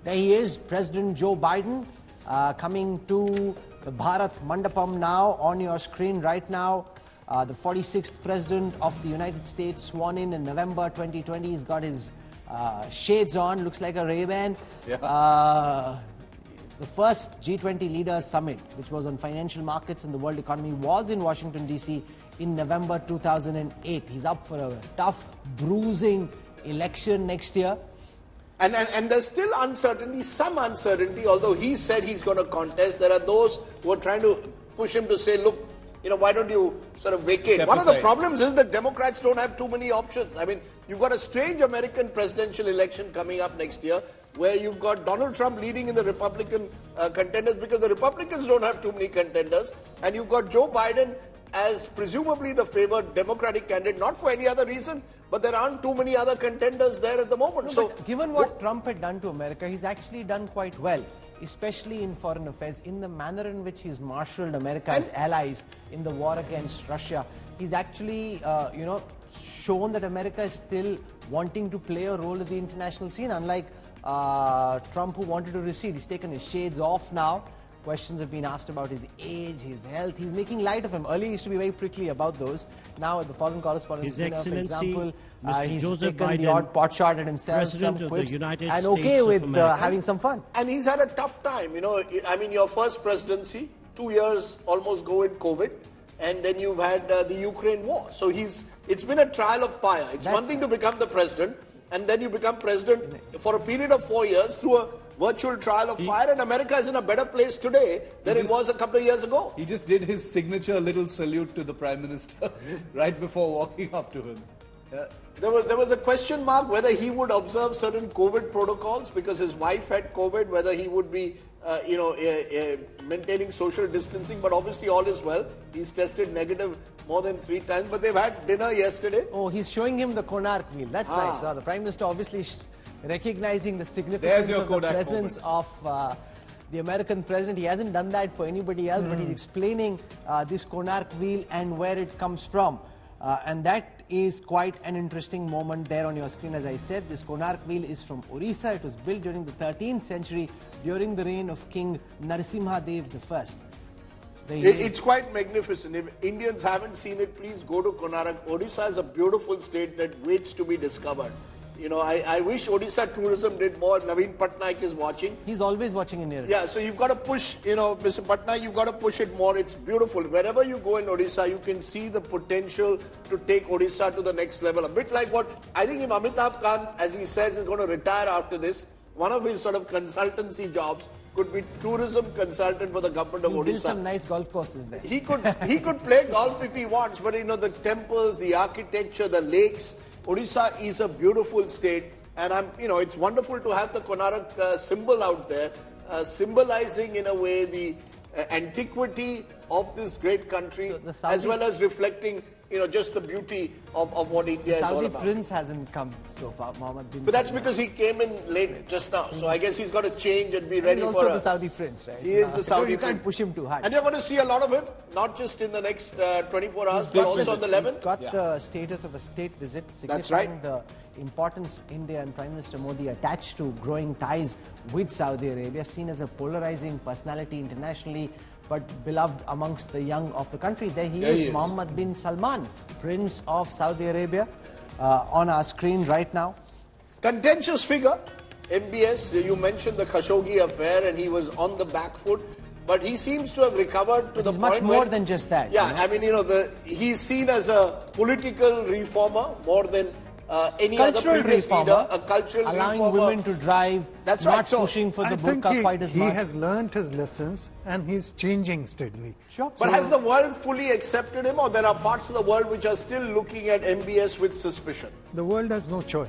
There he is, President Joe Biden, coming to the Bharat Mandapam now on your screen right now. The 46th President of the United States, sworn in November 2020. He's got his shades on, looks like a Ray-Ban. Yeah. The first G20 Leaders Summit, which was on financial markets and the world economy, was in Washington, D.C. in November 2008. He's up for a tough, bruising election next year. And there's still uncertainty, some uncertainty, although he said he's going to contest. There are those who are trying to push him to say, look, you know, why don't you sort of vacate? One of the problems is that Democrats don't have too many options. I mean, you've got a strange American presidential election coming up next year, where you've got Donald Trump leading in the Republican contenders because the Republicans don't have too many contenders. And you've got Joe Biden as presumably the favored Democratic candidate, not for any other reason, but there aren't too many other contenders there at the moment. No, so, given what Trump had done to America, he's actually done quite well, especially in foreign affairs, in the manner in which he's marshaled America's allies in the war against Russia. He's actually, shown that America is still wanting to play a role at the international scene, unlike Trump, who wanted to recede. He's taken his shades off now. Questions have been asked about his age, his health. He's making light of him. Earlier he used to be very prickly about those. Now at the foreign correspondence dinner, for example, he's Joseph taken Biden, the odd pot shot at himself, President some quips, of the United and States okay of with America. having some fun. And he's had a tough time, you know. I mean, your first presidency, 2 years almost go in COVID, and then you've had the Ukraine war. So it's been a trial of fire. It's one thing to become the president, and then you become president for a period of 4 years through a virtual trial of fire, and America is in a better place today than it was a couple of years ago. He just did his signature little salute to the Prime Minister right before walking up to him. There was a question mark whether he would observe certain COVID protocols because his wife had COVID, whether he would be maintaining social distancing, but obviously all is well. He's tested negative more than 3 times, but they've had dinner yesterday. Oh, he's showing him the Konark wheel. That's nice. The Prime Minister obviously recognizing the significance of the presence of the American president. He hasn't done that for anybody else, but he's explaining this Konark wheel and where it comes from. And that is quite an interesting moment there on your screen. As I said, this Konark wheel is from Orissa. It was built during the 13th century during the reign of King Narasimha Dev I. It's quite magnificent. If Indians haven't seen it, please go to Konark. Odisha is a beautiful state that waits to be discovered. You know, I wish Odisha tourism did more. Naveen Patnaik is watching. He's always watching in here. Yeah, so you've got to push, Mr. Patnaik, you've got to push it more. It's beautiful. Wherever you go in Odisha, you can see the potential to take Odisha to the next level. A bit like what, I think if Amitabh Kant, as he says, is going to retire after this, one of his sort of consultancy jobs could be tourism consultant for the government of Odisha. Build some nice golf courses there. He could play golf if he wants, but the temples, the architecture, the lakes. Odisha is a beautiful state, and it's wonderful to have the Konark symbol out there, symbolizing in a way the antiquity of this great country, as well as reflecting, just the beauty of what India is all about. Saudi prince hasn't come so far, Mohammed bin But that's Salman. because he came in late just now, so I guess he's got to change and be ready for also the Saudi prince, right? He is the Saudi You prince. can't push him too hard. And you're going to see a lot of him, not just in the next 24 hours, but also on the 11th. He's got the status of a state visit, signifying the importance India and Prime Minister Modi attach to growing ties with Saudi Arabia, seen as a polarizing personality internationally, but beloved amongst the young of the country. There he is, Mohammed bin Salman, Prince of Saudi Arabia, on our screen right now. Contentious figure, MBS. You mentioned the Khashoggi affair, and he was on the back foot, but he seems to have recovered to the point much more than just that. Yeah, I mean, he's seen as a political reformer more than any other previous leader, a cultural allowing reformer. women to drive, That's not right. So pushing for the I think burqa quite as much. He has learned his lessons and he's changing steadily. Sure. But has the world fully accepted him, or there are parts of the world which are still looking at MBS with suspicion? The world has no choice.